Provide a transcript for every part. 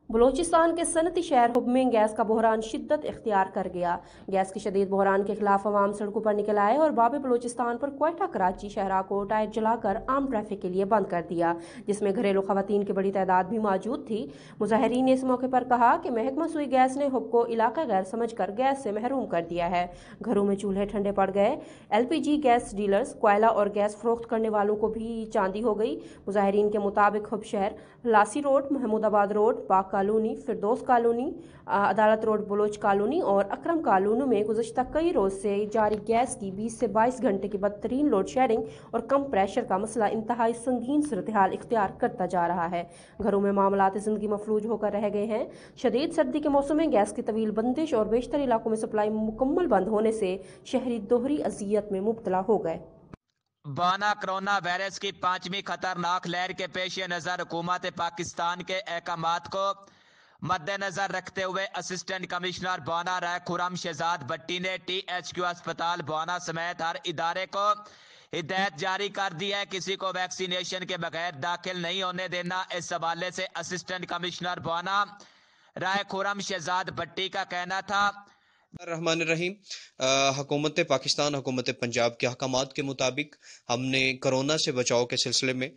बलूचिस्तान के सनती शहर हुब में गैस का बहरान शिद्दत इख्तियार कर गया। गैस के शदीद बहरान के खिलाफ अवाम सड़कों पर निकल आए और बाब बलूचिस्तान पर क्वेटा कराची शहरा को टायर जलाकर आम ट्रैफिक के लिए बंद कर दिया, जिसमें घरेलू खवातीन की बड़ी तादाद भी मौजूद थी। मुजाहिरीन ने इस मौके पर कहा कि महकमा सुई गैस ने हुब को इलाका गैर समझ कर गैस से महरूम कर दिया है। घरों में चूल्हे ठंडे पड़ गए। LPG गैस डीलर्स, कोयला और गैस फरोख्त करने वालों को भी चांदी हो गई। मुजाहिरीन के मुताबिक हुब शहर लासी रोड, महमूदाबाद रोड, पाक कॉलोनी, फिरदौस कॉलोनी, अदालत रोड, बलोच कॉलोनी और अकरम कॉलोनी में गुज़श्ता कई रोज से जारी गैस की 20 से 22 घंटे की बदतरीन लोड शेडिंग और कम प्रेशर का मसला इंतहाई संगीन सूरत-ए-हाल इख्तियार करता जा रहा है। घरों में मामलात ज़िंदगी मफलूज होकर रह गए हैं। शदीद सर्दी के मौसम में गैस की तवील बंदिश और बेशतर इलाकों में सप्लाई मुकम्मल बंद होने से शहरी दोहरी अजियत में मुब्तला हो गए। बाना कोरोना वायरस की 5वीं खतरनाक लहर के पेश नज़र हुकूमत पाकिस्तान के अहकामात को मद्देनजर रखते हुए असिस्टेंट कमिश्नर बाना राय खुरम शहजाद भट्टी ने THQ अस्पताल बाना समेत हर इदारे को हिदायत जारी कर दी है। किसी को वैक्सीनेशन के बगैर दाखिल नहीं होने देना। इस हवाले से असिस्टेंट कमिश्नर बाना राय खुरम शहजाद भट्टी का कहना था, रहमान रहीम। हुकूमत पाकिस्तान, हुकूमत पंजाब के अहकामात के मुताबिक हमने कोरोना से बचाव के सिलसिले में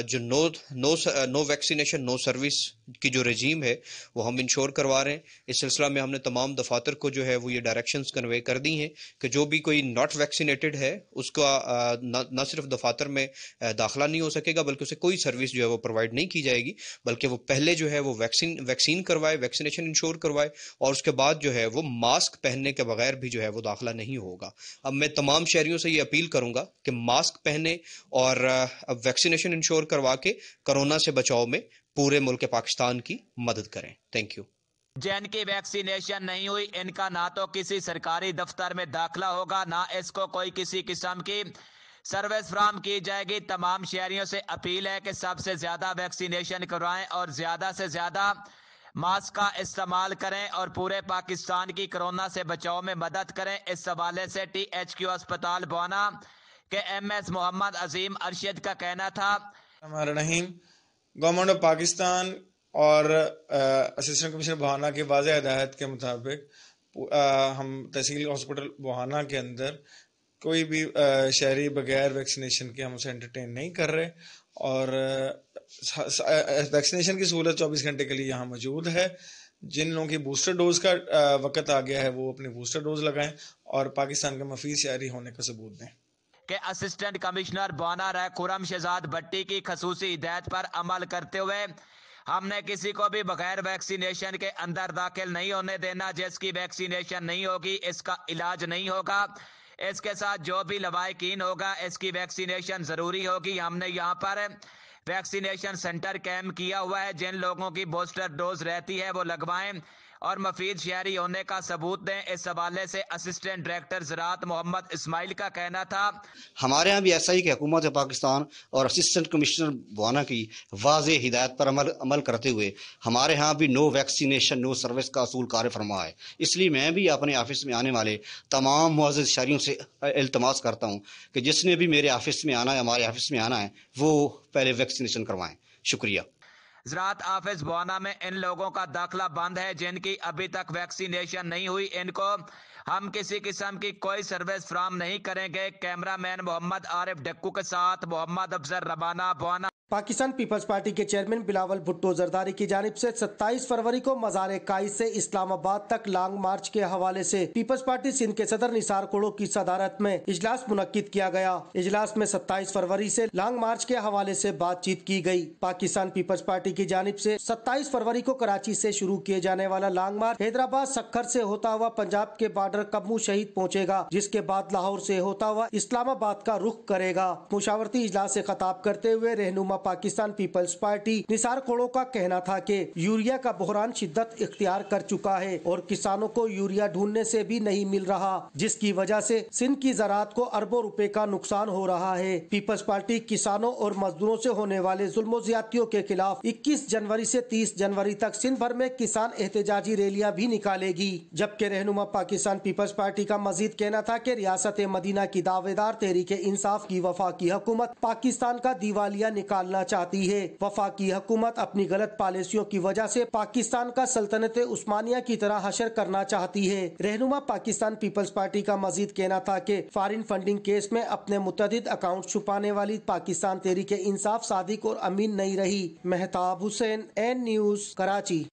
जो नो वैक्सीनेशन नो सर्विस की जो रजीम है वो हम इंश्योर करवा रहे हैं। इस सिलसिला में हमने तमाम दफातर को जो है वो ये डायरेक्शंस कन्वे कर दी हैं कि जो भी कोई नॉट वैक्सीनेटेड है उसका न सिर्फ दफातर में दाखिला नहीं हो सकेगा बल्कि उसे कोई सर्विस जो है वो प्रोवाइड नहीं की जाएगी, बल्कि वो पहले जो है वो वैक्सीन करवाए, वैक्सीनेशन इंश्योर करवाए और उसके बाद जो है वो मास्क पहनने के बगैर भी जो है वो दाखिला नहीं होगा। अब मैं तमाम शहरियों से ये अपील करूंगा कि मास्क पहने और वैक्सीनेशन इंश्योर करवा के कोरोना से बचाव में पूरे मुल्क पाकिस्तान की मदद करें। Thank you. जिनकी वैक्सीनेशन नहीं हुई इनका ना तो किसी सरकारी दफ्तर में दाखिला होगा, ना इसको कोई किसी किस्म की सर्विस फराहम की जाएगी। तमाम शहरियों से अपील है कि सबसे ज्यादा वैक्सीनेशन करवाएं और ज्यादा से ज्यादा मास्क का इस्तेमाल करें और पूरे पाकिस्तान की कोरोना से बचाव में मदद करें। इस हवाले से THQ अस्पताल बाना के MS मोहम्मद अजीम अरशद का कहना था, गवर्नमेंट ऑफ पाकिस्तान और असिस्टेंट कमिश्नर बहाना की वाज़ेह हिदायत के मुताबिक हम तहसील हॉस्पिटल बहाना के अंदर कोई भी शहरी बगैर वैक्सीनेशन के हम उसे एंटरटेन नहीं कर रहे और वैक्सीनेशन की सहूलत 24 घंटे के लिए यहाँ मौजूद है। जिन लोगों की बूस्टर डोज का वक्त आ गया है वो अपनी बूस्टर डोज लगाएं और पाकिस्तान का मफीज शहरी होने का सबूत दें। कि असिस्टेंट कमिश्नर बाना राय खुरम शहजाद भट्टी की खसूसी हिदायत पर अमल करते हुए हमने किसी को भी बगैर वैक्सीनेशन के अंदर दाखिल नहीं होने देना। जिसकी वैक्सीनेशन नहीं होगी इसका इलाज नहीं होगा। इसके साथ जो भी लवाहिकीन होगा इसकी वैक्सीनेशन जरूरी होगी। हमने यहाँ पर वैक्सीनेशन सेंटर कैंप किया हुआ है। जिन लोगों की बूस्टर डोज रहती है वो लगवाएं और मफीद शहरी होने का सबूत दें। इस हवाले से असिस्टेंट डायरेक्टर ज़राअत मोहम्मद इस्माइल का कहना था, हमारे यहाँ भी ऐसा ही कि हुकूमत पाकिस्तान और असिस्टेंट कमिश्नर बाना की वाज़ेह हिदायत पर अमल करते हुए हमारे यहाँ भी नो वैक्सीनेशन नो सर्विस का असूल कार फरमा है। इसलिए मैं भी अपने ऑफिस में आने वाले तमाम मुअज़्ज़ज़ शहरियों से इल्तमास करता हूँ कि जिसने भी मेरे ऑफिस में आना है, हमारे ऑफिस में आना है, वो पहले वैक्सीनेशन करवाएं। शुक्रिया। ज़राअत ऑफिस बाना में इन लोगों का दाखिला बंद है जिनकी अभी तक वैक्सीनेशन नहीं हुई। इनको हम किसी किस्म की कोई सर्विस फराहम नहीं करेंगे। कैमरामैन मोहम्मद आरिफ डक्कू के साथ मोहम्मद अफजर रबाना बाना। पाकिस्तान पीपल्स पार्टी के चेयरमैन बिलावल भुट्टो जरदारी की जानिब से 27 फरवरी को मज़ार कायद से इस्लामाबाद तक लॉन्ग मार्च के हवाले से पीपल्स पार्टी सिंध के सदर निसार कोड़ो की सदारत में इजलास मुनक्किद किया गया। इजलास में 27 फरवरी से लॉन्ग मार्च के हवाले से बातचीत की गई। पाकिस्तान पीपल्स पार्टी की जानिब से 27 फरवरी को कराची से शुरू किए जाने वाला लॉन्ग मार्च हैदराबाद सक्खर से होता हुआ पंजाब के बॉर्डर कब्बू शहीद पहुँचेगा, जिसके बाद लाहौर से होता हुआ इस्लामाबाद का रुख करेगा। मुशावरती इजलास से खिताब करते हुए रहनुमा पाकिस्तान पीपल्स पार्टी निसार कोड़ो का कहना था कि यूरिया का बहरान शिद्दत इख्तियार कर चुका है और किसानों को यूरिया ढूंढने से भी नहीं मिल रहा, जिसकी वजह से सिंध की ज़राअत को अरबों रुपए का नुकसान हो रहा है। पीपल्स पार्टी किसानों और मजदूरों से होने वाले जुल्म ज्यादतियों के खिलाफ 21 जनवरी से 30 जनवरी तक सिंध भर में किसान एहतजाजी रैलियां भी निकालेगी। जबकि रहनुमा पाकिस्तान पीपल्स पार्टी का मजीद कहना था कि रियासत मदीना की दावेदार तहरीक इंसाफ की वफाकी हुकूमत पाकिस्तान का दिवालिया निकाल डालना चाहती है। वफाकी हुकूमत अपनी गलत पॉलिसियों की वजह से पाकिस्तान का सल्तनत उस्मानिया की तरह हशर करना चाहती है। रहनुमा पाकिस्तान पीपल्स पार्टी का मजीद कहना था कि फॉरेन फंडिंग केस में अपने मुतअद्दिद अकाउंट छुपाने वाली पाकिस्तान तहरीक इंसाफ सादिक और अमीन नहीं रही। Mehtab Hussain, N News, Karachi.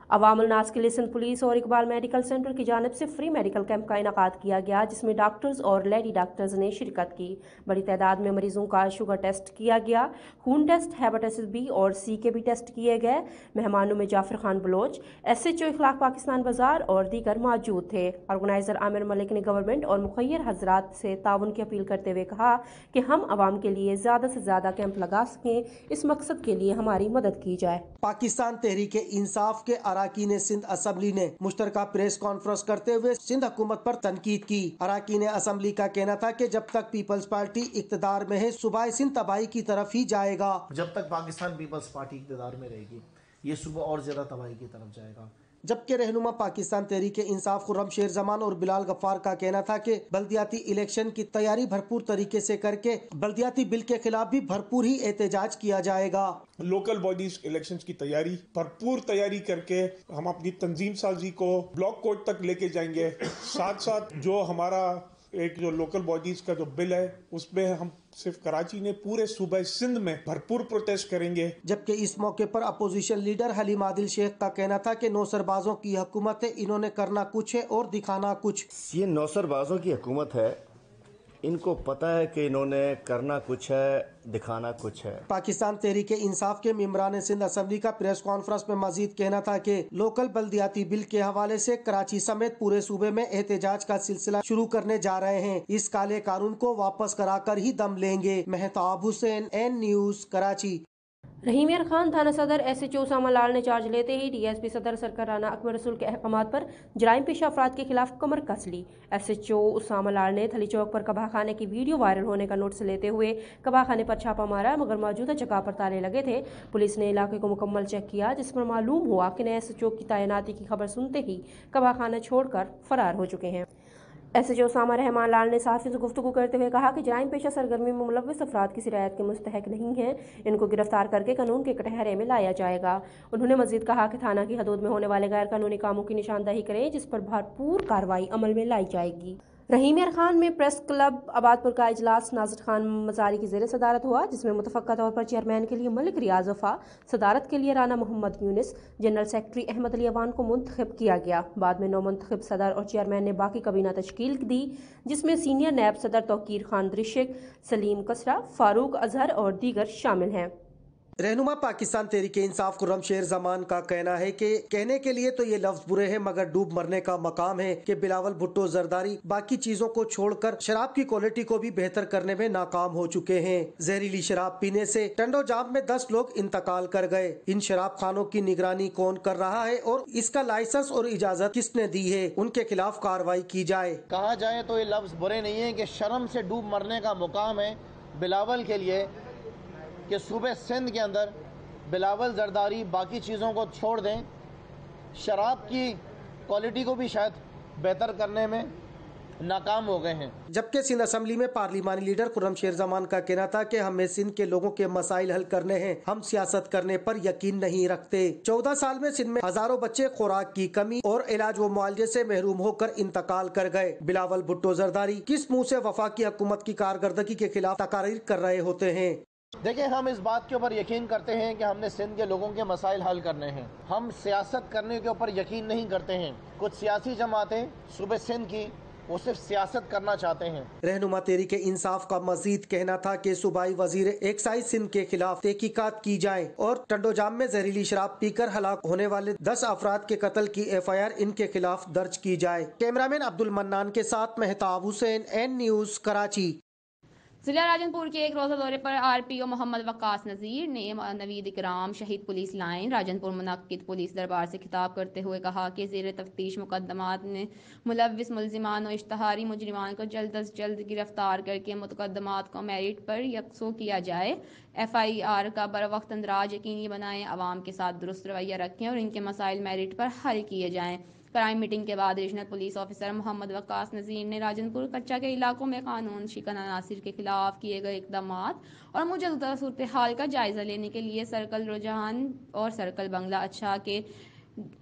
अवामुल नास के लिए सिंध पुलिस और इकबाल मेडिकल सेंटर की जानिब से फ्री मेडिकल कैंप का इनकाद किया गया, जिसमें डॉक्टर्स और लेडी डॉक्टर्स ने शिरकत की। बड़ी तादाद में मरीजों का शुगर टेस्ट किया गया, खून टेस्ट, हेपेटाइटिस बी और सी के भी टेस्ट किए गए। मेहमानों में जाफर खान बलोच, SHO इखलाक पाकिस्तान बाजार और दीगर मौजूद थे। ऑर्गेनाइजर आमिर मलिक ने गवर्नमेंट और मुखैर हजरात से ताउन की अपील करते हुए कहा कि हम आवाम के लिए ज़्यादा से ज़्यादा कैंप लगा सकें, इस मकसद के लिए हमारी मदद की जाए। पाकिस्तान तहरीक इंसाफ के अराकीन सिंध असम्बली ने मुश्तरका प्रेस कॉन्फ्रेंस करते हुए सिंध हुकूमत पर तनकीद की। अराकीन असम्बली का कहना था कि जब तक पीपल्स पार्टी इक्तदार में है, सूबा सिंध तबाही की तरफ ही जाएगा। जब तक पाकिस्तान पीपल्स पार्टी इक्तदार में रहेगी, ये सूबा और ज्यादा तबाही की तरफ जाएगा। जबकि रहनुमा पाकिस्तान तहरीक इंसाफ खुर्रम शेर जमान और बिलाल गफ्फार का कहना था कि बल्दियाती इलेक्शन की तैयारी भरपूर तरीके से करके बल्दियाती बिल के खिलाफ भी भरपूर ही एहतजाज किया जाएगा। लोकल बॉडीज इलेक्शंस की तैयारी भरपूर तैयारी करके हम अपनी तंजीम साजी को ब्लॉक कोर्ट तक लेके जाएंगे। साथ साथ जो हमारा एक जो लोकल बॉडीज का जो बिल है, उसमें हम सिर्फ कराची ने पूरे सूबा सिंध में भरपूर प्रोटेस्ट करेंगे। जबकि इस मौके पर अपोजिशन लीडर हलीम आदिल शेख का कहना था कि नौसरबाजों की हुकूमत है, इन्होंने करना कुछ है और दिखाना कुछ। ये नौसरबाजों की हुकूमत है, इनको पता है कि इन्होंने करना कुछ है, दिखाना कुछ है। पाकिस्तान तहरीक इंसाफ के मेंबरान सिंध असम्बली का प्रेस कॉन्फ्रेंस में मजीद कहना था कि लोकल बल्दियाती बिल के हवाले से कराची समेत पूरे सूबे में एहतजाज का सिलसिला शुरू करने जा रहे हैं। इस काले कानून को वापस कराकर ही दम लेंगे। Mehtab Hussain, N News, Karachi. रहीम यार खान थाना सदर SHO उसामा लाल ने चार्ज लेते ही DSP सदर सरकार राना अकबर रसूल के अहकामात पर जराइम पेशा अफराद के खिलाफ कमर कस ली। SHO उसामा लाल ने थली चौक पर कबाखाने की वीडियो वायरल होने का नोटिस लेते हुए कबाखाने पर छापा मारा, मगर मौजूदा जगह पर ताले लगे थे। पुलिस ने इलाके को मुकम्मल चेक किया, जिस पर मालूम हुआ कि नए SHO की तैनाती की खबर सुनते ही कबाखाना छोड़कर फरार हो चुके हैं। SHO उसामा रहमान लाल ने सहाफ़ियों से गुफ्तगू करते हुए कहा कि जराइम पेशा सरगर्मी में मुलव्वस अफराद किसी रियायत के मुस्तहक नहीं हैं, इनको गिरफ्तार करके कानून के कटहरे में लाया जाएगा। उन्होंने मजीद कहा कि थाना की हदूद में होने वाले गैर कानूनी कामों की निशानदही करें, जिस पर भरपूर कार्रवाई अमल में लाई जाएगी। रहीम यार खान में प्रेस क्लब आबादपुर का इजलास नाज़िर खान मज़ारी की ज़ेर सदारत हुआ, जिसमें मुतफ़क्का तौर पर चेयरमैन के लिए मलिक रियाज वफ़ा, सदारत के लिए राना मोहम्मद यूनिस, जनरल सेक्रेटरी अहमद अली अवान को मुंतखब किया गया। बाद में नौमुंतखब सदर और चेयरमैन ने बाकी कबीना तश्कील दी, जिसमें सीनियर नायब सदर तौकीर खान दृशिक, सलीम कसरा, फारूक अजहर और दीगर शामिल हैं। रहनुमा पाकिस्तान तहरीक इंसाफ खुर्रम शेर जमान का कहना है कि कहने के लिए तो ये लफ्ज बुरे हैं, मगर डूब मरने का मकाम है कि बिलावल भुट्टो जरदारी बाकी चीजों को छोड़कर शराब की क्वालिटी को भी बेहतर करने में नाकाम हो चुके हैं। जहरीली शराब पीने से टंडो जाम में 10 लोग इंतकाल कर गए। इन शराब खानों की निगरानी कौन कर रहा है और इसका लाइसेंस और इजाजत किसने दी है, उनके खिलाफ कार्रवाई की जाए। कहा जाए तो ये लफ्ज बुरे नहीं है कि शर्म से डूब मरने का मुकाम है बिलावल के लिए कि सूबे सिंध के अंदर बिलावल जरदारी बाकी चीज़ों को छोड़ दें, शराब की क्वालिटी को भी शायद बेहतर करने में नाकाम हो गए हैं। जबकि सिंध असम्बली में पार्लिमानी लीडर खुर्रम शेर जमान का कहना था कि हमें सिंध के लोगों के मसाइल हल करने हैं, हम सियासत करने पर यकीन नहीं रखते। 14 साल में सिंध में हजारों बच्चे खुराक की कमी और इलाज व मुआवजे से महरूम होकर इंतकाल कर गए। बिलावल भुट्टो जरदारी किस मुँह से वफाकी हुकूमत की कारकर्दगी के खिलाफ तकारीर कर रहे होते हैं। देखिए, हम इस बात के ऊपर यकीन करते हैं कि हमने सिंध के लोगों के मसाइल हल करने हैं। हम सियासत करने के ऊपर यकीन नहीं करते हैं। कुछ सियासी जमातें सूबे सिंध की वो सिर्फ सियासत करना चाहते हैं। रहनुमा तहरीक इंसाफ का मजीद कहना था कि सूबाई वजीर एक्साइज सिंध के खिलाफ तहकीकात की जाए और टंडोजाम में जहरीली शराब पीकर हलाक होने वाले 10 अफराद के कत्ल की FIR इनके खिलाफ दर्ज की जाए। कैमरामैन अब्दुल मन्नान के साथ मेहताब हुसैन, N न्यूज़, कराची। जिला राजनपुर के एक रोज़ा दौरे पर RPO मोहम्मद वकास नज़ीर ने नवीद इकराम शहीद पुलिस लाइन राजनपुर मुनक्किद पुलिस दरबार से खिताब करते हुए कहा कि ज़ेर तफ्तीश मुकदमात में मुलव्विस मुल्ज़िमान और इश्तहारी मुजरिमान को जल्द अज जल्द गिरफ्तार करके मुकदमात को मेरिट पर यकसू किया जाए। FIR का बर वक्त अंदराज यकीनी बनाएं, आवाम के साथ दुरुस्त रवैया रखें और इनके मसाइल मेरिट पर हल किए जाएँ। کرائم میٹنگ کے بعد ریجنل پولیس آفیسر محمد وقاص نذیر نے راجن پور کچا کے علاقوں میں قانون شکن عناصر کے خلاف کیے گئے اقدامات اور موجودہ صورتحال کا جائزہ لینے کے لیے سرکل رجحان اور سرکل بنگلہ اچھا کے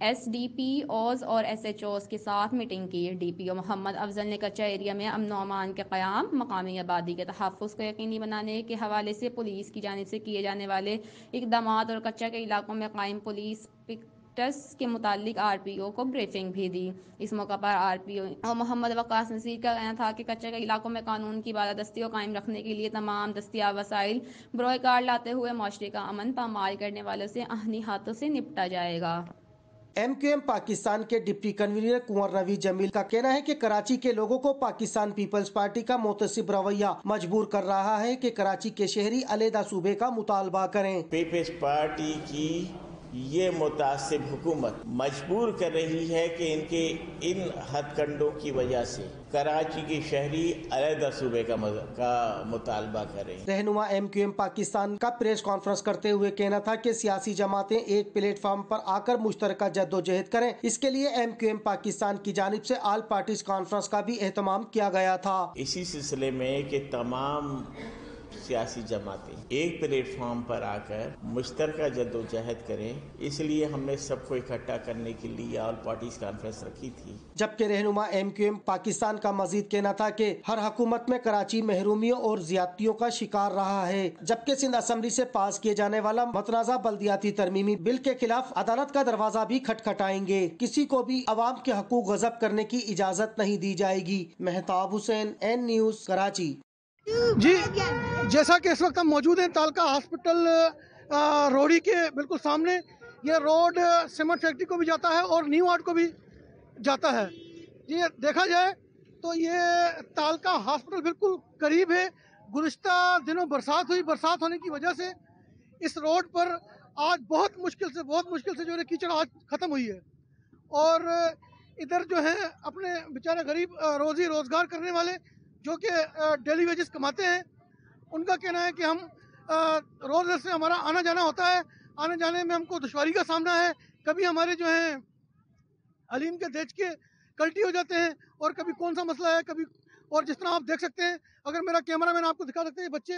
ایس ڈی پی اوز اور ایس ایچ اوز کے ساتھ میٹنگ کی۔ ڈی پی او محمد افضل نے کچا ایریا میں امن و امان کے قیام، مقامی آبادی کے تحفظ کو یقینی بنانے کے حوالے سے پولیس کی جانب سے کیے جانے والے اقدامات اور کچا کے علاقوں میں قائم پولیس پکٹس کے متعلق آر پی او کو بریفنگ بھی دی۔ اس موقع پر آر پی او محمد وقاص نذیر کا کہنا تھا کہ کچا کے علاقوں میں قانون کی بالادستی کو قائم رکھنے کے لیے تمام دستیاب وسائل بروئے کار لاتے ہوئے معاشرے کا امن پامال کرنے والوں سے آہنی ہاتھوں سے نپٹا جائے گا۔ ایم کیو ایم پاکستان کے ڈپٹی کنوینر کنور روی جمیل کا کہنا ہے کہ کراچی کے لوگوں کو پاکستان پیپلز پارٹی کا متعصب رویہ مجبور کر رہا ہے کہ کراچی کے شہری علیحدہ صوبے کا مطالبہ کریں۔ پیپلز پارٹی کی یہ متعصب حکومت مجبور کر رہی ہے کہ ان کے ان ہتھ کنڈوں کی وجہ سے کراچی کی شہری علیحدہ صوبے کا مطالبہ کریں۔ رہنما ایم کیو ایم پاکستان کا پریس کانفرنس کرتے ہوئے کہنا تھا کہ سیاسی جماعتیں ایک پلیٹ فارم پر آ کر مشترکہ جدوجہد کریں۔ اس کے لیے ایم کیو ایم پاکستان کی جانب سے آل پارٹیز کانفرنس کا بھی اہتمام کیا گیا تھا۔ اسی سلسلے میں کہ تمام سیاسی جماعتیں ایک پلیٹ فارم پر آ کر مشترکہ جدوجہد کریں، اس لیے ہم نے سب کو اکٹھا کرنے کے لیے آل پارٹیز کانفرنس رکھی تھی۔ جبکہ رہنما ایم کیو ایم پاکستان کا مزید کہنا تھا کہ ہر حکومت میں کراچی محرومیوں اور زیادتیوں کا شکار رہا ہے، جبکہ سندھ اسمبلی سے پاس کیے جانے والا متنازع بلدیاتی ترمیمی بل کے خلاف عدالت کا دروازہ بھی کھٹکھٹائیں گے۔ کسی کو بھی عوام کے حقوق غصب کرنے کی اجازت نہیں دی جائے گی۔ مہتاب حسین، این نیوز، کراچی۔ جی، جیسا کہ اس وقت ہم موجود ہیں تالکا ہاسپٹل روڑی کے بالکل سامنے۔ یہ روڈ سیمنٹ فیکٹری کو بھی جاتا ہے اور نیو آرٹ کو بھی جاتا ہے۔ جی دیکھا جائے تو یہ تالکا ہاسپٹل بالکل قریب ہے۔ گزشتہ دنوں برسات ہوئی، برسات ہونے کی وجہ سے اس روڈ پر آج بہت مشکل سے جو ہے کیچڑ آج ختم ہوئی ہے، اور ادھر جو ہے اپنے بیچارے غریب روزی روزگار کرنے والے جو کہ ڈیلی ویجز کماتے ہیں، ان کا کہنا ہے کہ ہم روز سے ہمارا آنا جانا ہوتا ہے، آنے جانے میں ہم کو دشواری کا سامنا ہے۔ کبھی ہمارے جو ہیں علیم کے دیچ کے کلٹی ہو جاتے ہیں، اور کبھی کون سا مسئلہ ہے کبھی، اور جس طرح آپ دیکھ سکتے ہیں، اگر میرا کیمرہ مین آپ کو دکھا سکتے ہیں، بچے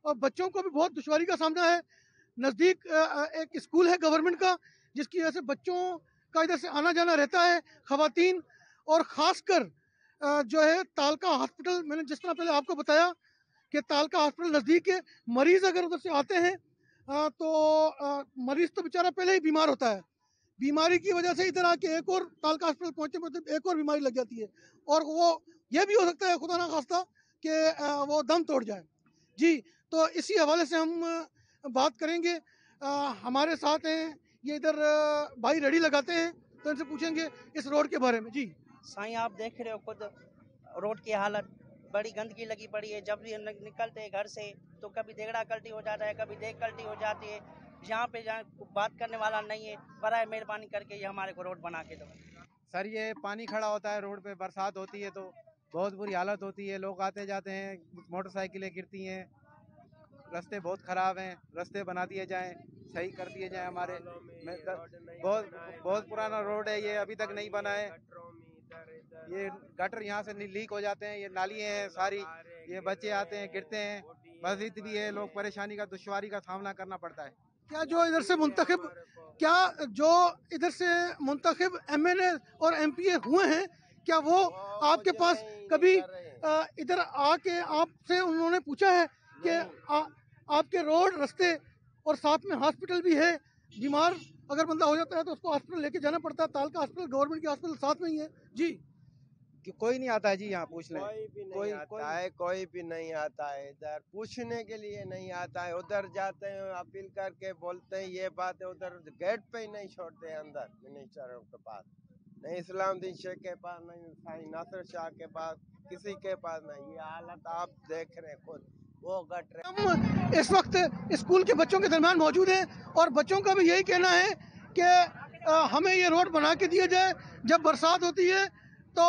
اور بچوں کو بھی بہت دشواری کا سامنا ہے۔ نزدیک ایک اسکول ہے گورنمنٹ کا، جس کی وجہ سے بچوں کا ادھر سے آنا جانا رہتا ہے۔ خواتین اور خاص کر جو ہے تالکا ہاسپٹل، میں نے جس طرح پہلے آپ کو بتایا کہ تالکا ہاسپٹل نزدیک ہے، مریض اگر ادھر سے آتے ہیں تو مریض تو بیچارہ پہلے ہی بیمار ہوتا ہے، بیماری کی وجہ سے ادھر آ کے ایک اور تالکا ہاسپٹل پہنچتے ایک اور بیماری لگ جاتی ہے، اور وہ یہ بھی ہو سکتا ہے خدا نخواستہ کہ وہ دم توڑ جائے۔ جی، تو اسی حوالے سے ہم بات کریں گے۔ ہمارے ساتھ ہیں یہ ادھر بھائی ریڈی لگاتے ہیں، تو ان سے پوچھیں گے اس روڈ کے بارے میں۔ جی سائیں، آپ دیکھ رہے ہو خود روڈ کی حالت، بڑی گندگی لگی پڑی ہے۔ جب بھی نکلتے ہیں گھر سے تو کبھی دیگڑا کلٹی ہو جاتا ہے، کبھی دیگ کلٹی ہو جاتی ہے۔ یہاں پہ بات کرنے والا نہیں ہے، برائے مہربانی کر کے یہ ہمارے کو روڈ بنا کے دو۔ سر، یہ پانی کھڑا ہوتا ہے روڈ پہ، برسات ہوتی ہے تو بہت بری حالت ہوتی ہے، لوگ آتے جاتے ہیں، موٹر سائیکلیں گرتی ہیں، راستے بہت خراب ہیں، راستے بنا دیے جائیں، صحیح کر دیے جائیں۔ ہمارے بہت پرانا روڈ ہے، یہ ابھی تک نہیں بنا ہے۔ یہ گٹر یہاں سے لیک ہو جاتے ہیں، یہ نالی ہیں ساری، یہ بچے آتے ہیں گرتے ہیں، مسجد بھی ہے، لوگ پریشانی کا دشواری کا سامنا کرنا پڑتا ہے۔ کیا جو ادھر سے منتخب ایم ایل اے اور ایم پی اے ہوئے ہیں، کیا وہ آپ کے پاس کبھی ادھر آ کے آپ سے انہوں نے پوچھا ہے کہ آپ کے روڈ رستے اور ساتھ میں ہاسپٹل بھی ہے، بیمار اگر بندہ ہو جاتا ہے تو اس کو ہاسپٹل لے کے جانا پڑتا ہے، تالکا ہاسپٹل گورنمنٹ کی ہاسپٹل ساتھ میں ہی ہے؟ جی کوئی نہیں آتا ہے جی، یہاں پوچھ لیں۔ کوئی بھی نہیں آتا ہے ادھر، پوچھنے کے لیے نہیں آتا ہے۔ ادھر جاتے ہیں اپیل کر کے بولتے ہیں یہ بات ہے، ادھر گیٹ پہ ہی نہیں چھوڑتے ہیں اندر منسٹروں کے پاس، نہیں اسلام الدین شیخ کے پاس، نہیں سائیں ناصر شاہ کے پاس، کسی کے پاس نہیں۔ یہ حالت آپ دیکھ رہے خود، وہ گٹ رہے۔ ہم اس وقت اسکول کے بچوں کے درمیان موجود ہیں، اور بچوں کا بھی یہی کہنا ہے کہ ہمیں یہ روڈ بنا کے دیا جائے۔ جب برسات ہوتی ہے تو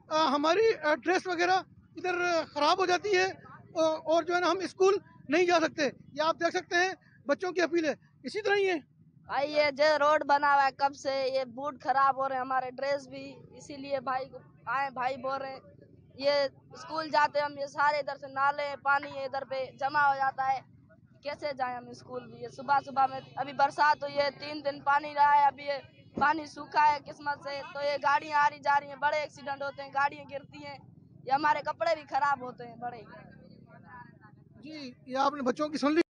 ہماری ڈریس وغیرہ ادھر خراب ہو جاتی ہے، اور جو ہے نا ہم اسکول نہیں جا سکتے۔ یہ آپ دیکھ سکتے ہیں بچوں کی اپیل ہے، اسی طرح ہی ہے भाई ये जो रोड बना हुआ है कब से, ये बूट खराब हो रहे हैं, हमारे ड्रेस भी, इसीलिए भाई को आए, भाई बोल रहे हैं ये स्कूल जाते हम, ये सारे इधर से नाले पानी इधर पे जमा हो जाता है, कैसे जाए हम स्कूल भी। ये सुबह सुबह में अभी बरसात हुई है, 3 दिन पानी रहा है, अभी ये पानी सूखा है किस्मत से, तो ये गाड़ियाँ आ रही जा रही हैं, बड़े एक्सीडेंट होते हैं, गाड़ियाँ गिरती हैं, ये हमारे कपड़े भी खराब होते हैं बड़े। जी, ये आपने बच्चों की सुन ली।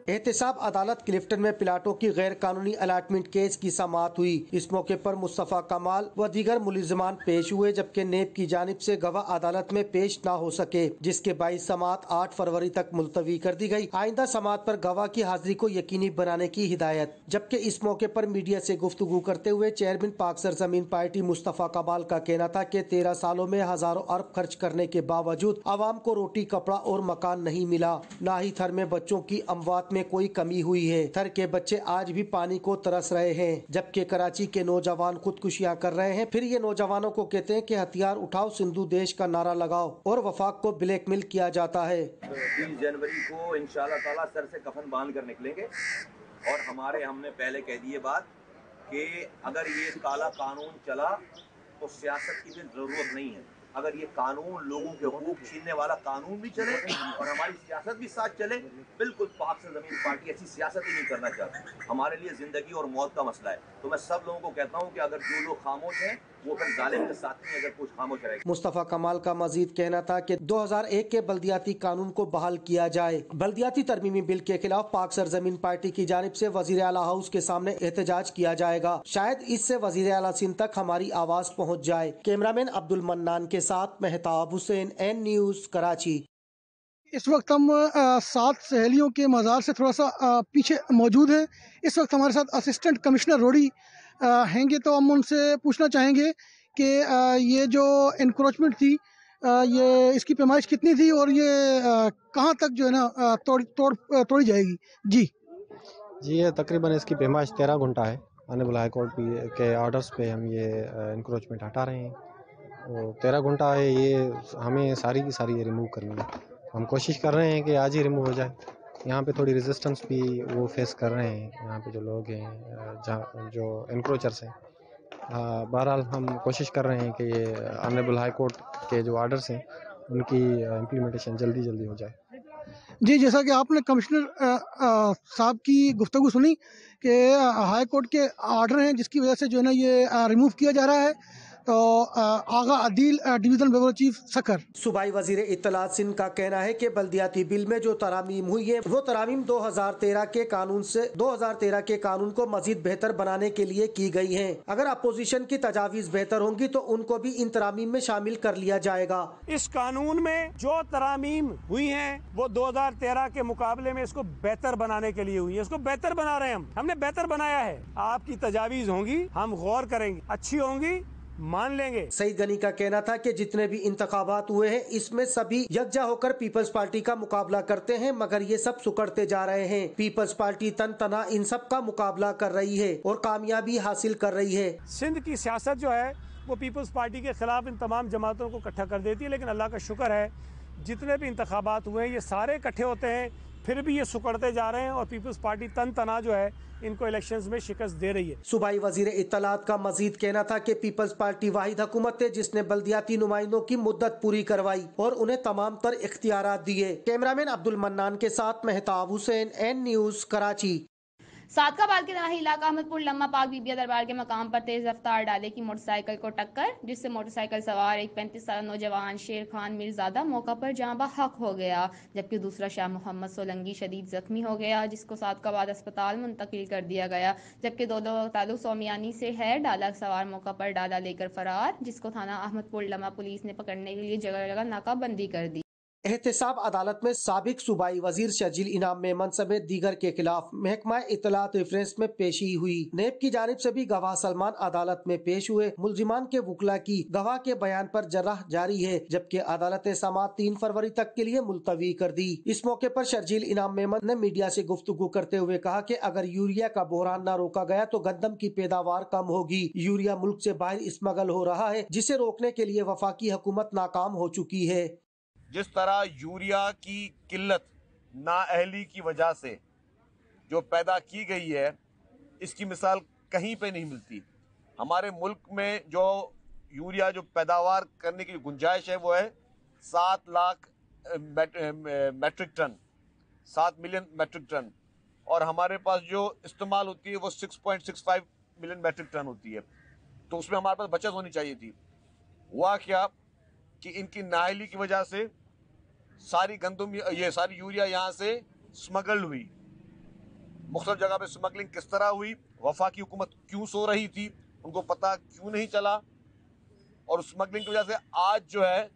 एहतसाब अदालत क्लिफ्टन में प्लाटों की गैर कानूनी अलाटमेंट केस की समाअत हुई। इस मौके पर मुस्तफा कमाल व दीगर मुलजिमान पेश हुए, जबकि नेब की जानिब से गवाह अदालत में पेश न हो सके, जिसके बाइस समाअत 8 फरवरी तक मुलतवी कर दी गई। आइंदा समाअत पर गवाह की हाजिरी को यकीनी बनाने की हिदायत। जबकि इस मौके पर मीडिया से गुफ्तगू करते हुए चेयरमैन पाक सरजमीन पार्टी मुस्तफा कमाल का कहना था कि 13 सालों में हजारों अरब खर्च करने के बावजूद आवाम को रोटी, कपड़ा और मकान नहीं मिला, न ही थर में बच्चों की अमवात में कोई कमी हुई है। थर के बच्चे आज भी पानी को तरस रहे हैं, जबकि कराची के नौजवान खुदकुशियां कर रहे हैं। फिर ये नौजवानों को कहते हैं कि हथियार उठाओ, सिंधु देश का नारा लगाओ, और वफाक को ब्लैकमेल किया जाता है। 30 जनवरी को इंशाल्लाह ताला सर से कफन बांध कर निकलेंगे, और हमने पहले कह दी ये बात कि अगर ये काला कानून चला तो सियासत की भी जरूरत नहीं है। अगर ये कानून लोगों के हुकूक छीनने वाला कानून भी चले और हमारी सियासत भी साथ चले, बिल्कुल पाक सरजमीन पार्टी ऐसी सियासत ही नहीं करना चाहती। हमारे लिए जिंदगी और मौत का मसला है। तो मैं सब लोगों को कहता हूँ कि अगर जो लोग खामोश हैं वो फिर जालिम के साथ नहीं, अगर कुछ खामोश रहेगा। मुस्तफा कमाल का मजीद कहना था कि 2001 के बल्दियाती कानून को बहाल किया जाए। बल्दियाती तरमीमी बिल के खिलाफ पाक सरजमीन पार्टी की जानिब से वजीर आला हाउस के सामने एहतजाज किया जाएगा। शायद इससे वजीर आला सिंध तक हमारी आवाज पहुँच जाए। कैमरामैन अब्दुल मन्नान के साथ मेहताब हुसैन, एन न्यूज, कराची। इस वक्त हम 7 सहेलियों के मज़ार से थोड़ा सा पीछे मौजूद हैं। इस वक्त हमारे साथ असिस्टेंट कमिश्नर रोडी हैंगे, तो हम उनसे पूछना चाहेंगे कि ये जो इंक्रोचमेंट थी, ये इसकी पैमाइश कितनी थी और ये कहाँ तक जो है ना तोड़ी जाएगी। जी, ये तकरीबन इसकी पैमाइश 13 घंटा है। ऑनरेबल हाई कोर्ट के ऑर्डर्स पे हम ये इंक्रोचमेंट हटा रहे हैं। तो 13 घंटा है, ये हमें सारी की सारी रिमूव करनी है। हम कोशिश कर रहे हैं कि आज ही रिमूव हो जाए। यहाँ पे थोड़ी रेजिस्टेंस भी वो फेस कर रहे हैं, यहाँ पे जो लोग हैं, जहाँ जो इंक्रोचर्स हैं। बहरहाल हम कोशिश कर रहे हैं कि ये ऑनरेबल हाई कोर्ट के जो ऑर्डर्स हैं उनकी इम्प्लीमेंटेशन जल्दी हो जाए। जी, जैसा कि आपने कमिश्नर साहब की गुफ्तगू सुनी कि हाई कोर्ट के ऑर्डर हैं जिसकी वजह से जो है ना ये रिमूव किया जा रहा है। तो Agha Adeel division bureau chief Sukkur. सूबाई वजीर इत्तलात सिंध का कहना है कि बल्दियाती बिल में जो तरामीम हुई है वो तरामीम 2013 के कानून को मजीद बेहतर बनाने के लिए की गई हैं। अगर अपोजिशन की तजावीज बेहतर होंगी तो उनको भी इन तरामीम में शामिल कर लिया जाएगा। इस कानून में जो तरामीम हुई हैं वो 2013 के मुकाबले में इसको बेहतर बनाने के लिए हुई है। इसको बेहतर बना रहे हैं हमने बेहतर बनाया है। आपकी तजावीज होंगी, हम गौर करेंगे, अच्छी होंगी मान लेंगे। सईद गनी का कहना था कि जितने भी इंतखाबात हुए हैं इसमें सभी यकजा होकर पीपल्स पार्टी का मुकाबला करते हैं, मगर ये सब सुकड़ते जा रहे हैं। पीपल्स पार्टी तन तना इन सब का मुकाबला कर रही है और कामयाबी हासिल कर रही है। सिंध की सियासत जो है वो पीपल्स पार्टी के खिलाफ इन तमाम जमातों को इकट्ठा कर देती है, लेकिन अल्लाह का शुक्र है जितने भी इंतखाबात हुए हैं ये सारे इकट्ठे होते हैं, फिर भी ये सुकड़ते जा रहे हैं और पीपल्स पार्टी तन तना जो है इनको इलेक्शंस में शिकस्त दे रही है। सूबाई वजीर इत्तलात का मजीद कहना था कि पीपल्स पार्टी वाहिद हुकूमत है जिसने बल्दियाती नुमाइंदों की मुद्दत पूरी करवाई और उन्हें तमाम तर इख्तियारात दिए। कैमरामैन अब्दुल मन्नान के साथ मेहताब हुसैन, एन न्यूज, कराची। सादकाबाद के तनाही इलाका अहमदपुर लम्मा पाक बीबिया दरबार के मकाम पर तेज रफ्तार डाले की मोटरसाइकिल को टक्कर, जिससे मोटरसाइकिल सवार एक 35 साल नौजवान शेर खान मीरजादा मौका पर जाँ बहक हो गया, जबकि दूसरा शाह मोहम्मद सोलंगी शदीद जख्मी हो गया, जिसको सादकाबाद अस्पताल मुंतकिल कर दिया गया। जबकि दो ताल्लुक सोमियानी से है। डाला सवार मौका पर डाला लेकर फरार, जिसको थाना अहमदपुर लम्मा पुलिस ने पकड़ने के लिए जगह जगह नाकाबंदी कर दी। एहतसाब अदालत में साबिक सूबाई वजीर शर्जील इनाम मेमन समेत दीगर के खिलाफ महकमा इत्तलात रिफरेंस में पेशी हुई। नेब की जानिब से भी गवाह सलमान अदालत में पेश हुए। मुलजिमान के वकला की गवाह के बयान पर जर्राह जारी है, जबकि अदालत ने समाअत 3 फरवरी तक के लिए मुलतवी कर दी। इस मौके पर शर्जील इनाम मेमन ने मीडिया से गुफ्तगू करते हुए कहा कि अगर यूरिया का बहरान न रोका गया तो गंदम की पैदावार कम होगी। यूरिया मुल्क से बाहर स्मगल हो रहा है, जिसे रोकने के लिए वफाकी हुकूमत नाकाम हो चुकी है। जिस तरह यूरिया की किल्लत नाअहली की वजह से जो पैदा की गई है, इसकी मिसाल कहीं पे नहीं मिलती। हमारे मुल्क में जो यूरिया जो पैदावार करने की गुंजाइश है वो है 7 lakh metric ton, 7 million metric ton, और हमारे पास जो इस्तेमाल होती है वो 6.65 मिलियन मेट्रिक टन होती है। तो उसमें हमारे पास बचत होनी चाहिए थी। हुआ क्या कि इनकी नाअहली की वजह से सारी गंदम, ये सारी यूरिया यहाँ से स्मगल हुई। मुख्तलिफ जगह पे स्मगलिंग किस तरह हुई, वफाकी हुकूमत क्यों सो रही थी, उनको पता क्यों नहीं चला, और स्मगलिंग की वजह से आज जो है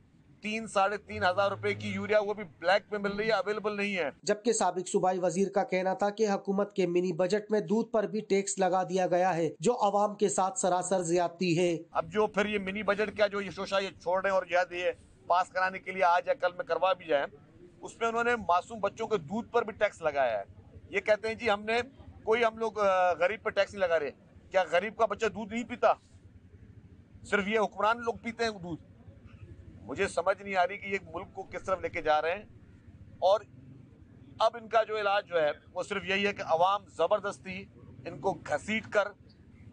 3-3.5 हजार रुपए की यूरिया वो भी ब्लैक में मिल रही है, अवेलेबल नहीं है। जबकि साबिक सूबाई वजीर का कहना था कि हुकूमत के मिनी बजट में दूध पर भी टैक्स लगा दिया गया है, जो अवाम के साथ सरासर ज्यादती है। अब जो फिर ये मिनी बजट क्या जो ये शोशा ये छोड़ रहे हैं और जिहाद ये पास कराने के लिए आज या कल में करवा भी जाए, उसमें उन्होंने मासूम बच्चों के दूध पर भी टैक्स लगाया है। ये कहते हैं जी हमने कोई हम लोग गरीब पर टैक्स नहीं लगा रहे। क्या गरीब का बच्चा दूध नहीं पीता? सिर्फ ये हुक्मरान लोग पीते हैं दूध? मुझे समझ नहीं आ रही कि ये मुल्क को किस तरफ लेके जा रहे हैं। और अब इनका जो इलाज जो है वो सिर्फ यही है कि अवाम जबरदस्ती इनको घसीट कर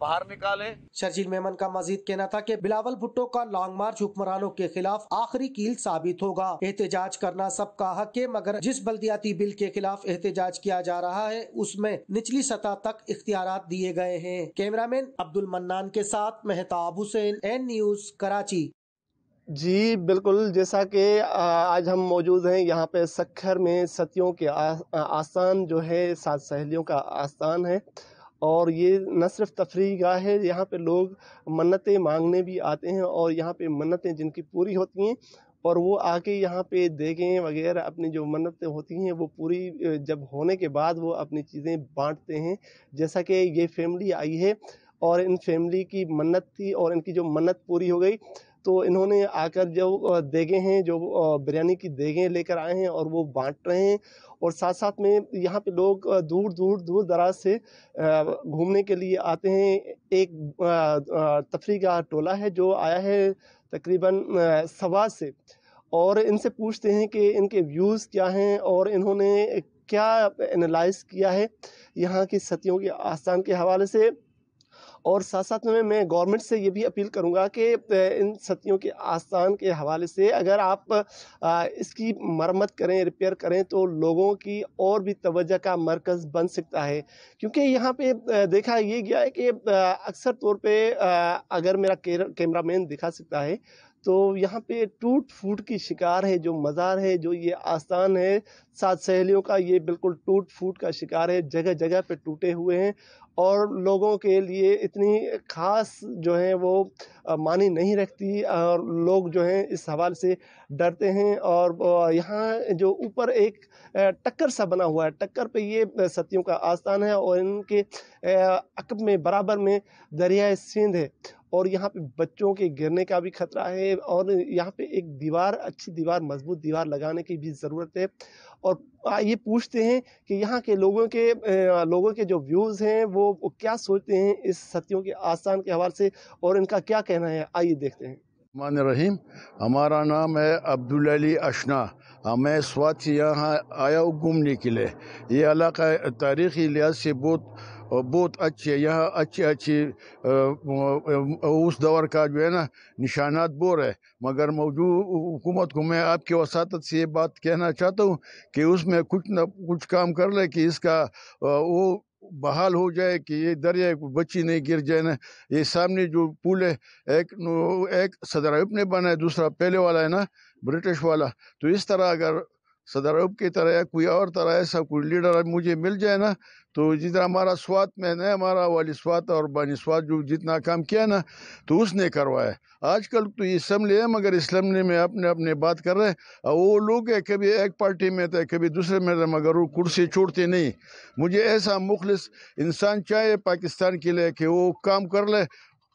बाहर निकाले। शर्जील मेमन का मजीद कहना था कि बिलावल भुट्टो का लॉन्ग मार्च हुक्मरानों के खिलाफ आखिरी कील साबित होगा। एहतजाज करना सबका हक है, मगर जिस बल्दियाती बिल के खिलाफ एहतजाज किया जा रहा है उसमें निचली सतह तक इख्तियारात दिए गए हैं। कैमरामैन अब्दुल मन्नान के साथ मेहताब हुसैन, एन न्यूज, कराची। जी बिल्कुल, जैसा कि आज हम मौजूद हैं यहाँ पे सक्खर में सतियों के आस्थान जो है 7 सहेलियों का आस्थान है, और ये न सिर्फ तफरीह गाह है, यहाँ पे लोग मन्नतें मांगने भी आते हैं, और यहाँ पे मन्नतें जिनकी पूरी होती हैं और वो आके यहाँ पे देखें वगैरह अपनी जो मन्नतें होती हैं वो पूरी जब होने के बाद वो अपनी चीज़ें बांटते हैं। जैसा कि ये फैमिली आई है और इन फैमिली की मन्नत थी और इनकी जो मन्नत पूरी हो गई, तो इन्होंने आकर जो देगें हैं, जो बिरयानी की देगें लेकर आए हैं और वो बांट रहे हैं। और साथ साथ में यहाँ पे लोग दूर दराज से घूमने के लिए आते हैं। एक तफरीह का टोला है जो आया है तकरीबन सवाज से, और इनसे पूछते हैं कि इनके व्यूज़ क्या हैं और इन्होंने क्या एनालाइज किया है यहाँ की सतियों के आस्थान के हवाले से। और साथ साथ में मैं गवर्नमेंट से ये भी अपील करूँगा कि इन सतियों के आस्थान के हवाले से अगर आप इसकी मरम्मत करें, रिपेयर करें, तो लोगों की और भी तवज्जो का मरकज़ बन सकता है। क्योंकि यहाँ पे देखा ये गया है कि अक्सर तौर पे अगर मेरा कैमरामैन दिखा सकता है तो यहाँ पे टूट फूट की शिकार है। जो मज़ार है, जो ये आस्थान है 7 सहेलियों का, ये बिल्कुल टूट फूट का शिकार है। जगह जगह पे टूटे हुए हैं और लोगों के लिए इतनी ख़ास जो है वो मानी नहीं रखती, और लोग जो हैं इस हवाले से डरते हैं। और यहाँ जो ऊपर एक टक्कर सा बना हुआ है, टक्कर पे ये सतियों का आस्थान है और इनके अकब में बराबर में दरियाए सिंध है, और यहाँ पे बच्चों के गिरने का भी खतरा है। और यहाँ पे एक दीवार, अच्छी दीवार, मजबूत दीवार लगाने की भी ज़रूरत है। और ये पूछते हैं कि यहाँ के लोगों के जो व्यूज़ हैं वो क्या सोचते हैं इस सतियों के आस्थान के हवाले से, और इनका क्या कहना है, आइए देखते हैं। रहीम, हमारा नाम है अब्दुल अली अशना। मैं स्वात से यहाँ आया हूँ घूमने के लिए। ये इलाका तारीख़ी लिहाज से बहुत अच्छे, यहाँ अच्छे उस दौर का जो है ना निशानात बोर है। मगर मौजूद हुकूमत को मैं आपके वसातत से ये बात कहना चाहता हूँ कि उसमें कुछ न कुछ काम कर ले कि इसका वो बहाल हो जाए, कि ये दरिया बच्ची नहीं गिर जाए ना। ये सामने जो पुल है, एक सदर अयूब ने बना है, दूसरा पहले वाला है ना ब्रिटिश वाला। तो इस तरह अगर सदर अयूब की तरह या कोई और तरह ऐसा कोई लीडर मुझे मिल जाए ना, तो जितना हमारा स्वात में है, हमारा वाली स्वात और बानी स्वात जो जितना काम किया ना, तो उसने करवाया। आजकल तो ये असम्बली है, मगर असम्बली में अपने अपने बात कर रहे हैं। और वो लोग है कभी एक पार्टी में थे, कभी दूसरे में थे, मगर वो कुर्सी छोड़ते नहीं। मुझे ऐसा मुखलिस इंसान चाहिए पाकिस्तान के लिए कि वो काम कर ले,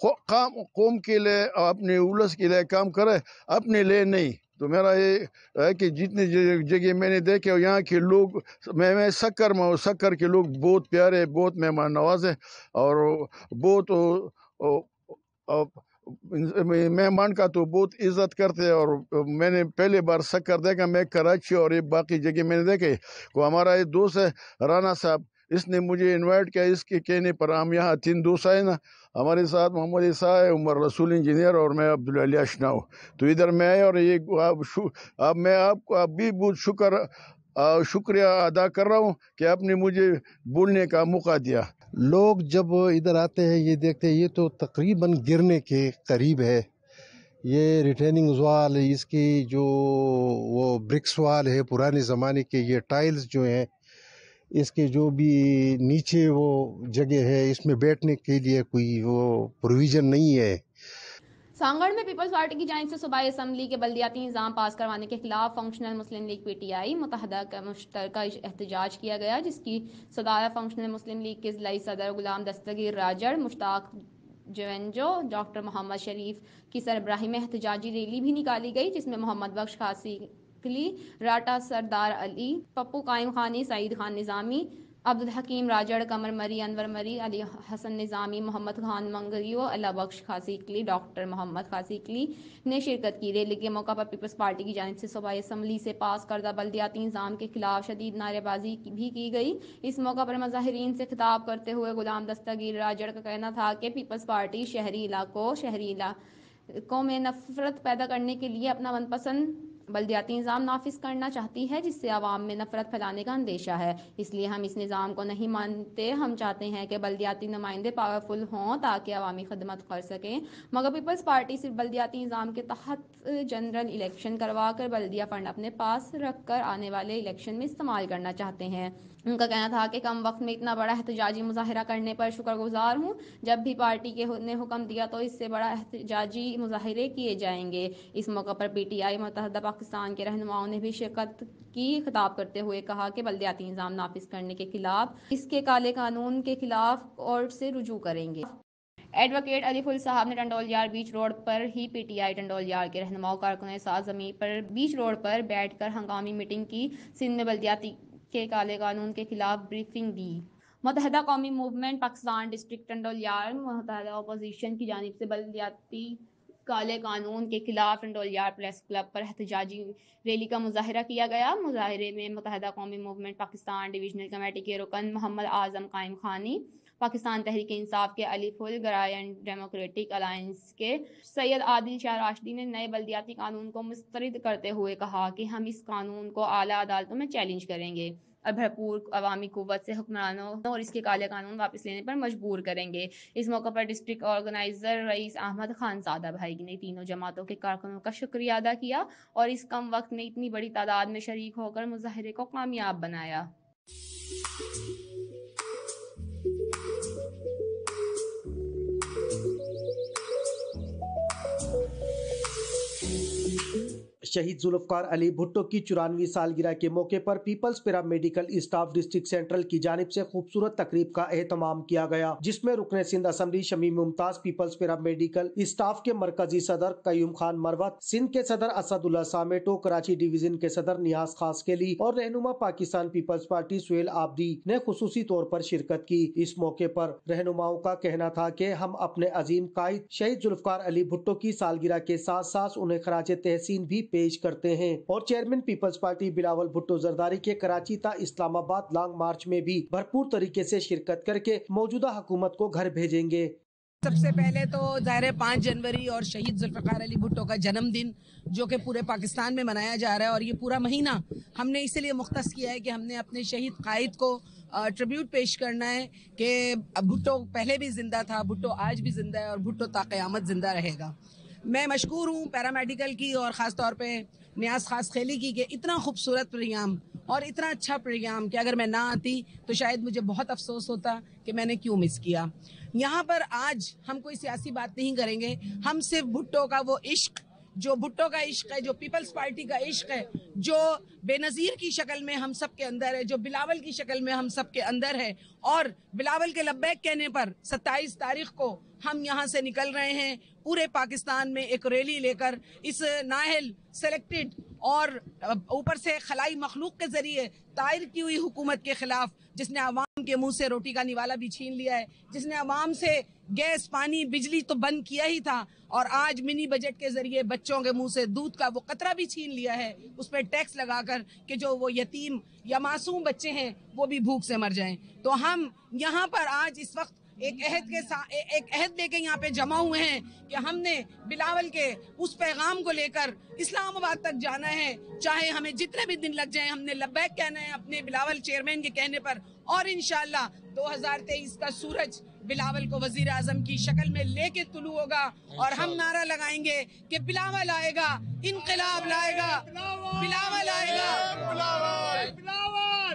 कौम के लिए, अपने उलस के लिए काम करे, अपने लिए नहीं। तो मेरा ये है कि जितनी जगह मैंने देखे यहाँ के लोग, मैं सक्कर में हूँ, सक्कर के लोग बहुत प्यारे, बहुत मेहमान नवाज है और बहुत मेहमान का तो बहुत इज्जत करते हैं। और मैंने पहले बार सक्कर देखा, मैं कराची और ये बाकी जगह मैंने देखे। को हमारा ये दोस्त है राना साहब, इसने मुझे इनवाइट किया, इसके कहने पर हम यहाँ 3 दोस्त आए ना, हमारे साथ मोहम्मद ईसा है, उमर रसूल इंजीनियर और मैं अब्दुल अली अशना हूँ। तो इधर मैं आए और ये अब मैं आपको अभी बहुत शुक्रिया अदा कर रहा हूँ कि आपने मुझे बोलने का मौका दिया। लोग जब इधर आते हैं ये देखते हैं ये तो तकरीबन गिरने के करीब है। ये रिटेनिंग वाल, इसकी जो वो ब्रिक्स वाल है पुराने ज़माने के, ये टाइल्स जो हैं इसके जो भी नीचे वो जगह है, इसमें बैठने के लिए कोई वो प्रोविज़न नहीं है। सांगड़ में पीपल्स पार्टी की जानिब से सूबाई असम्बली के बल्दियाती निज़ाम पास करवाने के खिलाफ फंक्शनल मुस्लिम लीग PTI मुतहदा का मुश्तरका एहतजाज किया गया, जिसकी सदारत फंक्शनल मुस्लिम लीग के ज़िलाई सदर गुलाम दस्तगीर राजड़, मुश्ताक जवेंजो, डॉक्टर मोहम्मद शरीफ की सरबराही में एहतजाजी रैली भी निकाली गई, जिसमें मोहम्मद बख्श खासी, राटा सरदार अली, पप्पू कायम खानी, सईद खान निज़ामी, अब्दुल हकीम राजड़, कमर मरी, अनवर मरी, अली हसन निज़ामी, मोहम्मद खान मंगरियो, अल्लाह बख्श खासीकली, डॉक्टर मोहम्मद खासीकली ने शिरकत की। रैली के मौका पर पीपल्स पार्टी की जानिब से सूबाई असम्बली से पास करदा बल्दियाती निज़ाम के खिलाफ शदीद नारेबाजी भी की गई। इस मौका पर मुज़ाहिरीन से खिताब करते हुए गुलाम दस्तगीर राजड़ का कहना था कि पीपल्स पार्टी शहरी इलाकों में नफरत पैदा करने के लिए अपना मनपसंद बल्दियाती निज़ाम नाफिज करना चाहती है, जिससे आवाम में नफरत फैलाने का अंदेशा है। इसलिए हम इस निज़ाम को नहीं मानते। हम चाहते हैं कि बल्दियाती नुमाइंदे पावरफुल हों ताकि अवामी खदमत कर सकें, मगर पीपल्स पार्टी सिर्फ बल्दियाती निज़ाम के तहत जनरल इलेक्शन करवा कर बल्दिया फंड अपने पास रख कर आने वाले इलेक्शन में इस्तेमाल करना चाहते हैं। उनका कहना था कि कम वक्त में इतना बड़ा एहतजाजी मुजाहिरा करने पर शुक्रगुजार हूँ। जब भी पार्टी ने हुक्म दिया तो इससे बड़ा एहतजाजी मुजाहिरे किए जाएंगे। इस मौका पर PTI मुत्तहदा पाकिस्तान के रहनुमाओं ने भी शिरकत की। खिताब करते हुए कहा कि बल्दियाती निज़ाम नाफिज करने के खिलाफ इसके काले कानून के खिलाफ कोर्ट से रुजू करेंगे। एडवोकेट अलीफुल साहब ने टंडोलियार बीच रोड पर ही PTI टंडोलियार के रहनुमाओं कारकुनों साथ ज़मीन पर बीच रोड पर बैठकर हंगामी मीटिंग की। सिंध में बल्दियाती के काले कानून के खिलाफ ब्रीफिंग दी। मुत्तहदा कौमी मूवमेंट पाकिस्तान डिस्ट्रिक्ट टंडोलियार मुत्तहदा अपोजिशन की जानिब से बल्दियाती काले कानून के खिलाफ टंडोलियार प्रेस क्लब पर एहतजाजी रैली का मुजाहिरा किया गया। मुजाहिरे में मुत्तहदा कौमी मूवमेंट पाकिस्तान डिवीजनल कमेटी के रुकन मोहम्मद आजम कायम खानी, पाकिस्तान तहरीक इंसाफ के अलीफुल गरायन डेमोक्रेटिक अलायंस के सैयद आदिल शाह राशिदी ने नए बल्दियाती कानून को मुस्तरद करते हुए कहा कि हम इस कानून को आला अदालतों में चैलेंज करेंगे और भरपूर अवामी कुव्वत से हुक्मरानों और इसके काले कानून वापस लेने पर मजबूर करेंगे। इस मौके पर district organiser rice Ahmad Khan सादा भाई ने तीनों जमातों के कारकुनों का शुक्रिया अदा किया और इस कम वक्त में इतनी बड़ी तादाद में शरीक होकर मुजाहिरे को कामयाब बनाया। शहीद जुल्फकार अली भुट्टो की 94वीं सालगिरह के मौके पर peoples paramedical staff district central की जानिब से खूबसूरत तकरीब का एहतमाम किया गया, जिसमें रुकन Sindh assembly Shamim Mumtaz, peoples paramedical staff के मरकजी सदर कयूम खान मरवत, सिंध के सदर असदुल्ला सामेटो, कराची डिवीजन के सदर नियाज खासकेली और रहनुमा पाकिस्तान पीपल्स पार्टी सुहेल आबदी ने खुसूसी तौर पर शिरकत की। इस मौके पर रहनुमाओं का कहना था कि हम अपने अजीम कायद शहीद जुल्फकार अली भुट्टो की सालगिरह के साथ साथ उन्हें खराजे तहसीन भी पेश करते हैं और chairman peoples party Bilawal Bhutto Zardari के कराची ता इस्लामाबाद लॉन्ग मार्च में भी भरपूर तरीके से शिरकत करके मौजूदा हुकूमत को घर भेजेंगे। सबसे पहले तो ज़ाहिर 5 जनवरी और शहीद जुल्फकार अली भुट्टो का जन्मदिन जो कि पूरे पाकिस्तान में मनाया जा रहा है और ये पूरा महीना हमने इसलिए मुख्तस किया है कि हमने अपने शहीद कायद को ट्रिब्यूट पेश करना है कि भुट्टो पहले भी जिंदा था, भुट्टो आज भी जिंदा है और भुट्टो ता क़यामत जिंदा रहेगा। मैं मशकूर हूँ पैरामेडिकल की और ख़ास तौर पे نیاز خاص خیلی کی کہ اتنا خوبصورت پروگرام اور اتنا اچھا پروگرام کہ اگر میں نہ آتی تو شاید مجھے بہت افسوس ہوتا کہ میں نے کیوں مس کیا. یہاں پر آج ہم کوئی سیاسی بات نہیں کریں گے, ہم صرف بھٹو کا وہ عشق, جو بھٹو کا عشق ہے, جو پیپلز پارٹی کا عشق ہے, جو بے نظیر کی شکل میں ہم سب کے اندر ہے, جو بلاول کی شکل میں ہم سب کے اندر ہے, اور بلاول کے لبیک کہنے پر 27 تاریخ کو ہم یہاں سے نکل رہے ہیں پورے پاکستان میں ایک ریلی لے کر, اس نااہل سلیکٹڈ اور اوپر سے خلائی مخلوق کے ذریعے طائر کی ہوئی حکومت کے خلاف, جس نے عوام کے منہ سے روٹی کا نوالا بھی چھین لیا ہے, جس نے عوام سے گیس, پانی, بجلی تو بند کیا ہی تھا, اور آج منی بجٹ کے ذریعے بچوں کے منہ سے دودھ کا وہ قطرہ بھی چھین لیا ہے, اس پہ ٹیکس لگا کر کہ جو وہ یتیم یا معصوم بچے ہیں وہ بھی بھوک سے مر جائیں. تو ہم یہاں پر آج اس وقت ایک عہد لے کے یہاں پہ جمع ہوئے ہیں کہ ہم نے بلاول کے اس پیغام کو لے کر اسلام آباد تک جانا ہے, چاہے ہمیں جتنے بھی دن لگ جائیں. ہم نے لبیک کہنا ہے اپنے بلاول چیئرمین کے کہنے پر, اور انشاءاللہ 2023 کا سورج بلاول کو وزیر اعظم کی شکل میں لے کے طلوع ہوگا, اور ہم نعرہ لگائیں گے کہ بلاول آئے گا, انقلاب لائے گا, بلاول آئے گا,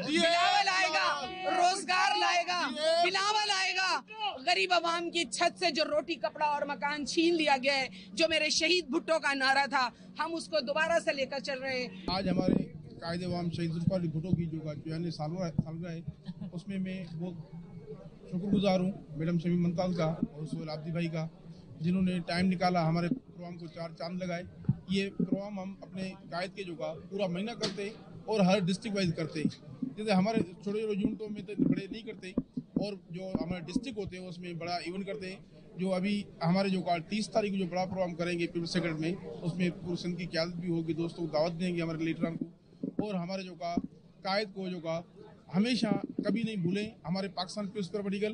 بلاول آئے گا, روزگار لائے گا, بلاول آئے گا. غریب عوام کی چھت سے جو روٹی, کپڑا اور مکان چھین لیا گیا ہے, جو میرے شہید بھٹو کا نعرہ تھا, ہم اس کو دوبارہ سے لے کر چل رہے ہیں. آج ہمارے قائد عوام شہید ذوالفقار علی بھٹو کی جو 94 سالگرہ ہے, اس میں بہت شکر گزار ہوں میڈم شمیم ممتاز کا اور سہیل عابدی بھائی کا, جنہوں نے ٹائم نکالا ہمارے پروگرام کو 4 چاند لگائے. یہ پروگرام ہم اپنے قائد کے جو کا پورا مہینہ کرتے ہیں اور ہر ڈسٹرکٹ وائز کرتے ہیں. جیسے ہمارے چھوٹے چھوٹے یونٹوں میں تو بڑے نہیں کرتے, اور جو ہمارے ڈسٹرکٹ ہوتے ہیں اس میں بڑا ایونٹ کرتے ہیں. جو ابھی ہمارے جو 30 تاریخ کو جو بڑا پروگرام کریں گے پیپلز سیکرٹ میں, اس میں پورے سندھ کی قیادت بھی ہوگی, دوستوں کو دعوت دیں گے ہمارے لیڈران کو, اور ہمارے جو کا قائد کو جو کا ہمیشہ کبھی نہیں بھولیں. ہمارے پاکستان پیپلز پولیٹیکل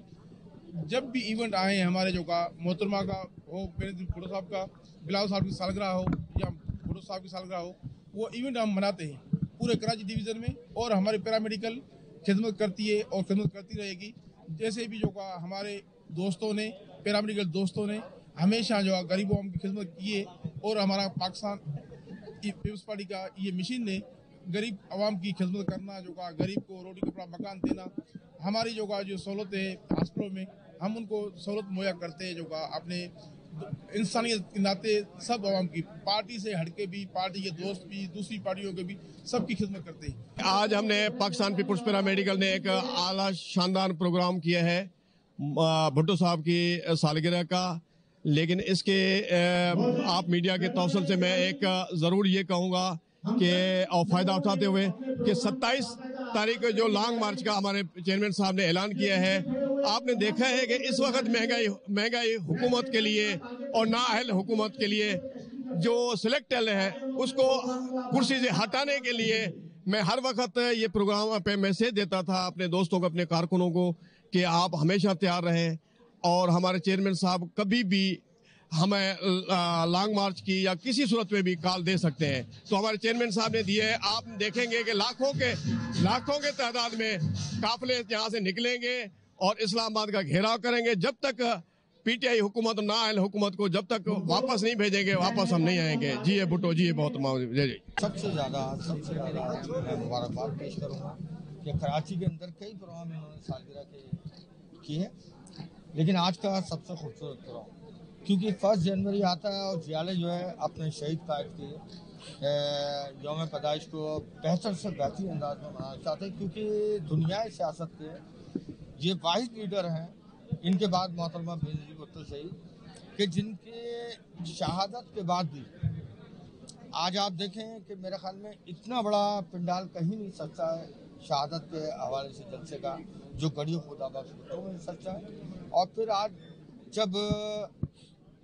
جب بھی ایونٹ آئے ہیں, ہمارے جو کا محترمہ کا ہو, بھٹو صاحب کا, بلاول صاحب کی سالگرہ ہو یا بھٹو صاحب کی سالگرہ ہو, وہ ایونٹ ہم مناتے ہیں پورے کراچی ڈویژن میں, اور ہمارے پیرامیڈیکل خدمت کرتی ہے اور خدمت کرتی رہے گی. جیسے بھی جو کا ہمارے دوستوں نے, پیرامیڈیکل دوستوں نے ہمیشہ جو غریب عوام کی خدمت کی ہے, اور ہمارا پاکستان پیپلز پارٹی کا یہ مشین نے غریب عوام کی خدمت کرنا, جو کا غریب کو روٹی کپڑا مکان دینا, ہماری جو کا جو سہولت ہے ہاسپٹلوں میں ہم ان کو سہولت مہیا کرتے ہیں, جو کا اپنے انسانیت کے ناطے سب عوام کی, پارٹی سے ہٹ کے بھی, پارٹی کے دوست بھی, دوسری پارٹیوں کے بھی, سب کی خدمت کرتے ہیں. آج ہم نے پاکستان پیپلز پیرامیڈیکل نے ایک اعلیٰ شاندار پروگرام کیا ہے بھٹو صاحب کی سالگرہ کا, لیکن اس کے آپ میڈیا کے توسل سے میں ایک ضرور یہ کہوں گا کہ اور فائدہ اٹھاتے ہوئے کہ 27 تاریخ کو جو لانگ مارچ کا ہمارے چیئرمین صاحب نے اعلان کیا ہے, آپ نے دیکھا ہے کہ اس وقت مہنگائی حکومت کے لیے اور نااہل حکومت کے لیے جو سلیکٹل ہے اس کو کرسی سے ہٹانے کے لیے میں ہر وقت یہ پروگرام پہ میسیج دیتا تھا اپنے دوستوں کو, اپنے کارکنوں کو, کہ آپ ہمیشہ تیار رہیں, اور ہمارے چیئرمین صاحب کبھی بھی ہمیں لانگ مارچ کی یا کسی صورت میں بھی کال دے سکتے ہیں. تو ہمارے چیئرمین صاحب نے دیے ہے, آپ دیکھیں گے کہ لاکھوں کے تعداد میں قافلے یہاں سے نکلیں گے اور اسلام آباد کا گھیراؤ کریں گے. جب تک پی ٹی آئی حکومت اور نااہل حکومت کو جب تک واپس نہیں بھیجیں گے, واپس ہم نہیں آئیں گے. جی بھٹو جی, بہت جی. سب سے زیادہ میں مبارکباد پیش کروں گا کہ کراچی کے اندر کئی پروگرام انہوں نے سالگرہ کے کیے, لیکن آج کا سب سے خوبصورت پروگرام, کیونکہ 1 جنوری آتا ہے اور زیالے جو ہے اپنے شہید قائد کے یوم پیدائش کو بہتر سے بہترین انداز میں منانا چاہتے ہیں, کیونکہ دنیائے سیاست کے یہ واحد لیڈر ہیں ان کے بعد محترمہ بینظیر بھٹو شہید, کہ جن کے شہادت کے بعد بھی آج آپ دیکھیں کہ میرے خیال میں اتنا بڑا پنڈال کہیں نہیں سچا ہے شہادت کے حوالے سے جلسے کا, جو گڑی خدا بخش بھٹو میں سچا ہے. اور پھر آج جب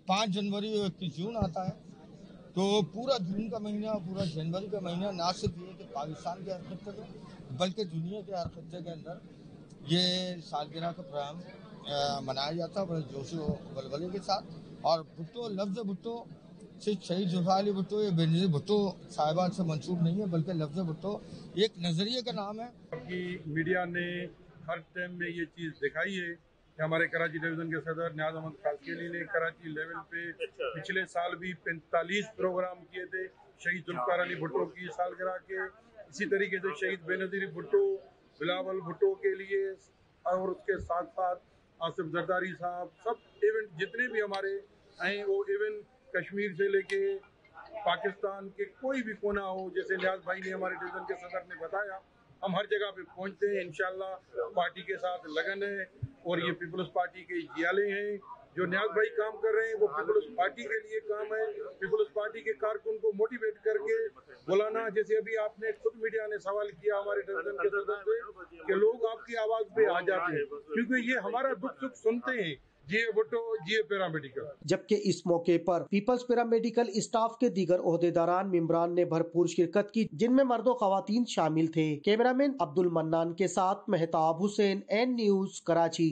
5 جنوری اور 21 جون آتا ہے تو پورا جون کا مہینہ, پورا جنوری کا مہینہ نہ صرف یہ کہ پاکستان کے ہر خطے میں بلکہ دنیا کے ہر خطے کے اندر یہ سالگرہ کا پروگرام منایا جاتا ہے بڑے جوش و ولولے کے ساتھ. اور بھٹو, لفظ بھٹو صرف شہید ذوالفقار علی بھٹو یا بینظیر بھٹو صاحبہ سے منسوب نہیں ہے, بلکہ لفظ بھٹو ایک نظریے کا نام ہے. کہ میڈیا نے ہر ٹائم میں یہ چیز دکھائی ہے کہ ہمارے کراچی ڈویژن کے صدر نیاز احمد خاص خیلی نے کراچی لیول پہ پچھلے سال بھی 45 پروگرام کیے تھے, शहीद जुल्फ़िकार अली भुट्टो की सालगिरह के, इसी तरीके से शहीद बेनज़ीर भुट्टो, बिलावल भुट्टो के लिए, और उसके साथ साथ आसिफ जरदारी साहब, सब इवेंट जितने भी हमारे हैं वो इवेंट कश्मीर से लेके पाकिस्तान के कोई भी कोना हो, जैसे न्याज भाई ने हमारे डिवीजन के सदर ने बताया, हम हर जगह पे पहुंचते हैं। इंशाल्लाह पार्टी के साथ लगन है और ये पीपल्स पार्टी के जियाले हैं। जो न्याज भाई काम कर रहे हैं वो पीपल्स पार्टी के लिए काम है। पीपल्स पार्टी के कारकुन को मोटिवेट करके बुलाना, जैसे अभी आपने खुद मीडिया ने सवाल किया हमारे डिवीजन के सदर से कि लोग आपकी आवाज पे आ जाते हैं, क्योंकि ये हमारा दुख सुख सुनते हैं। जिए भुट्टो, जिए पैरामेडिकल। जबकि इस मौके पर पीपल्स पैरामेडिकल स्टाफ के दीगर ओहदेदारान मेंबरान ने भरपूर शिरकत की, जिनमें मर्द और खवातीन शामिल थे। कैमरामैन अब्दुल मन्नान के साथ मेहताब हुसैन, एन न्यूज, कराची।